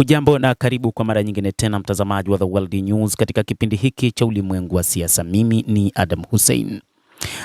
Hujambo na karibu kwa mara nyingine tena mtazamaji wa The World News katika kipindi hiki cha ulimwengu wa siasa. Mimi ni Adam Hussein.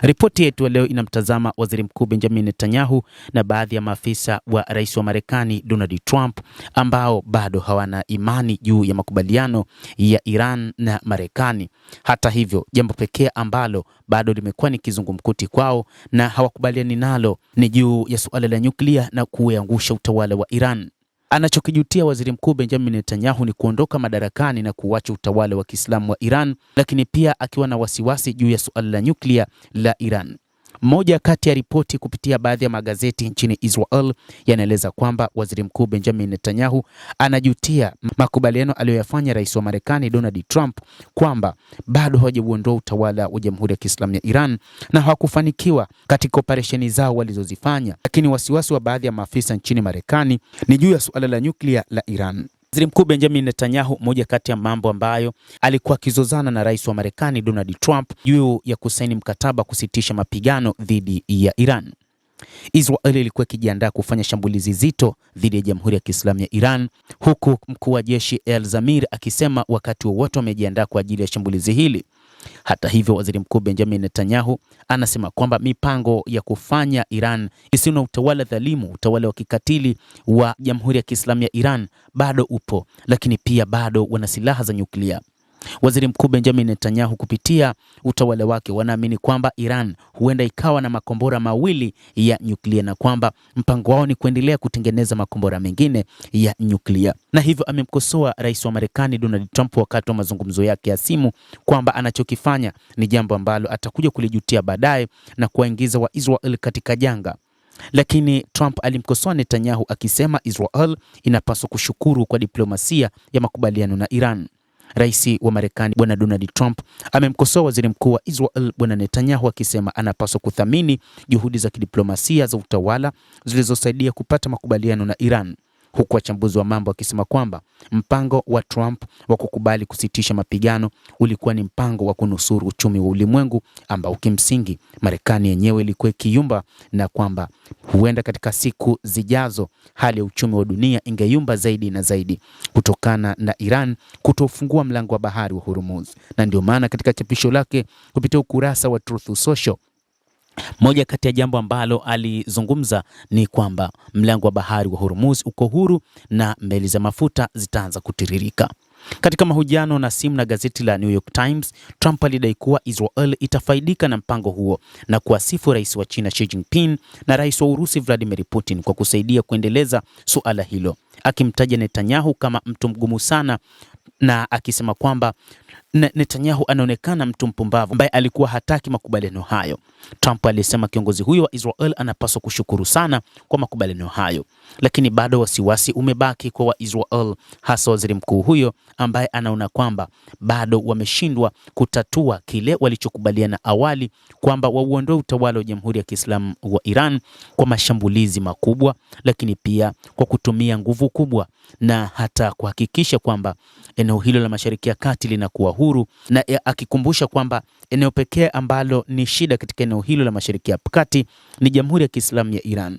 Ripoti yetu leo inamtazama Waziri Mkuu Benjamin Netanyahu na baadhi ya maafisa wa Rais wa Marekani Donald Trump ambao bado hawana imani juu ya makubaliano ya Iran na Marekani. Hata hivyo, jambo pekee ambalo bado limekuwa ni kizungumkuti kwao na hawakubaliani nalo ni juu ya suala la nyuklia na kuangusha utawala wa Iran. Anachokijutia Waziri Mkuu Benjamin Netanyahu ni kuondoka madarakani na kuacha utawala wa Kiislamu wa Iran, lakini pia akiwa na wasiwasi juu ya suala la nyuklia la Iran. Moja kati ya ripoti kupitia baadhi ya magazeti nchini Israel yanaeleza kwamba Waziri Mkuu Benjamin Netanyahu anajutia makubaliano aliyoyafanya Rais wa Marekani Donald Trump kwamba bado hawajauondoa utawala wa Jamhuri ya Kiislamu ya Iran na hawakufanikiwa katika operesheni zao walizozifanya. Lakini wasiwasi wa baadhi ya maafisa nchini Marekani ni juu ya suala la nyuklia la Iran. Waziri Mkuu Benjamin Netanyahu, moja kati ya mambo ambayo alikuwa akizozana na Rais wa Marekani Donald Trump juu ya kusaini mkataba kusitisha mapigano dhidi ya Iran. Israel ilikuwa ikijiandaa kufanya shambulizi zito dhidi ya Jamhuri ya Kiislamu ya Iran, huku mkuu wa jeshi El Zamir akisema wakati wowote wamejiandaa kwa ajili ya shambulizi hili. Hata hivyo, Waziri Mkuu Benjamin Netanyahu anasema kwamba mipango ya kufanya Iran isiwe na utawala dhalimu, utawala wa kikatili wa Jamhuri ya Kiislamu ya Iran bado upo, lakini pia bado wana silaha za nyuklia. Waziri Mkuu Benjamin Netanyahu kupitia utawala wake wanaamini kwamba Iran huenda ikawa na makombora mawili ya nyuklia na kwamba mpango wao ni kuendelea kutengeneza makombora mengine ya nyuklia. Na hivyo amemkosoa Rais wa Marekani Donald Trump wakati wa mazungumzo yake ya simu kwamba anachokifanya ni jambo ambalo atakuja kulijutia baadaye na kuwaingiza wa Israel katika janga. Lakini Trump alimkosoa Netanyahu akisema Israel inapaswa kushukuru kwa diplomasia ya makubaliano na Iran. Rais wa Marekani Bwana Donald Trump amemkosoa Waziri Mkuu wa Israel Bwana Netanyahu akisema anapaswa kuthamini juhudi za kidiplomasia za utawala zilizosaidia kupata makubaliano na Iran, huku wachambuzi wa mambo wakisema kwamba mpango wa Trump wa kukubali kusitisha mapigano ulikuwa ni mpango wa kunusuru uchumi wa ulimwengu ambao kimsingi Marekani yenyewe ilikuwa ikiyumba, na kwamba huenda katika siku zijazo hali ya uchumi wa dunia ingeyumba zaidi na zaidi kutokana na Iran kutofungua mlango wa bahari wa Hormuz. Na ndio maana katika chapisho lake kupitia ukurasa wa Truth Social, moja kati ya jambo ambalo alizungumza ni kwamba mlango wa bahari wa Hormuz uko huru na meli za mafuta zitaanza kutiririka. Katika mahojiano na simu na gazeti la New York Times, Trump alidai kuwa Israel itafaidika na mpango huo na kuwasifu rais wa China Xi Jinping na rais wa Urusi Vladimir Putin kwa kusaidia kuendeleza suala hilo, akimtaja Netanyahu kama mtu mgumu sana na akisema kwamba Netanyahu anaonekana mtu mpumbavu ambaye alikuwa hataki makubaliano hayo. Trump alisema kiongozi huyo wa Israel anapaswa kushukuru sana kwa makubaliano hayo, lakini bado wasiwasi umebaki kwa Waisrael, hasa waziri mkuu huyo ambaye anaona kwamba bado wameshindwa kutatua kile walichokubaliana awali kwamba wauondoe utawala wa Jamhuri ya Kiislamu wa Iran kwa mashambulizi makubwa, lakini pia kwa kutumia nguvu kubwa na hata kuhakikisha kwamba eneo hilo la Mashariki ya Kati linakuwa huru, na akikumbusha kwamba eneo pekee ambalo ni shida katika eneo hilo la Mashariki ya Kati ni Jamhuri ya Kiislamu ya Iran.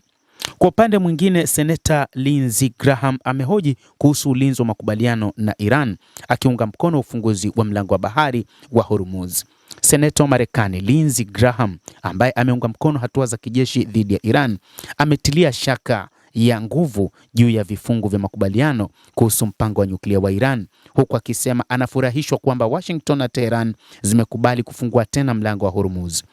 Kwa upande mwingine, Seneta Lindsey Graham amehoji kuhusu ulinzi wa makubaliano na Iran, akiunga mkono ufunguzi wa mlango wa bahari wa Hormuz. Seneta wa Marekani Lindsey Graham ambaye ameunga mkono hatua za kijeshi dhidi ya Iran ametilia shaka ya nguvu juu ya vifungu vya makubaliano kuhusu mpango wa nyuklia wa Iran, huku akisema anafurahishwa kwamba Washington na Tehran zimekubali kufungua tena mlango wa Hormuz.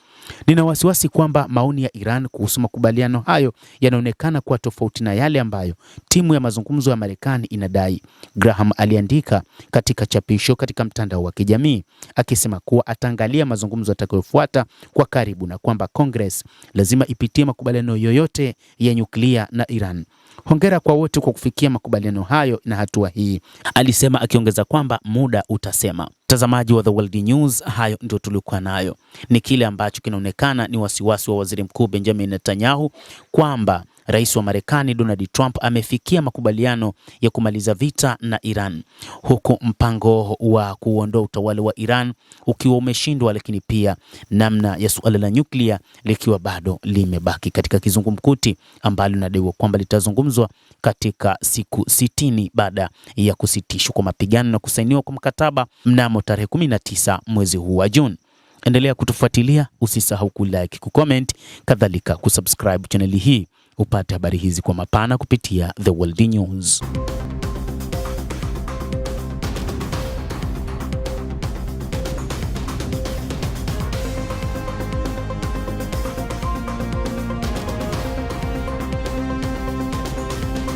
Nina wasiwasi kwamba maoni ya Iran kuhusu makubaliano hayo yanaonekana kuwa tofauti na yale ambayo timu ya mazungumzo ya Marekani inadai, Graham aliandika katika chapisho katika mtandao wa kijamii, akisema kuwa ataangalia mazungumzo yatakayofuata kwa karibu na kwamba Congress lazima ipitie makubaliano yoyote ya nyuklia na Iran. Hongera kwa wote kwa kufikia makubaliano hayo na hatua hii, alisema, akiongeza kwamba muda utasema. Mtazamaji wa The World News, hayo ndio tulikuwa nayo. Ni kile ambacho kinaonekana ni wasiwasi wa Waziri Mkuu Benjamin Netanyahu kwamba Rais wa Marekani Donald Trump amefikia makubaliano ya kumaliza vita na Iran, huku mpango wa kuondoa utawala wa Iran ukiwa umeshindwa, lakini pia namna ya suala la nyuklia likiwa bado limebaki katika kizungumkuti, ambalo linadaiwa kwamba litazungumzwa katika siku 60 baada ya kusitishwa kwa mapigano na kusainiwa kwa mkataba mnamo tarehe 19 mwezi huu wa Juni. Endelea kutufuatilia, usisahau kulike, kucomment, kadhalika kusubscribe channel hii upate habari hizi kwa mapana kupitia The World News.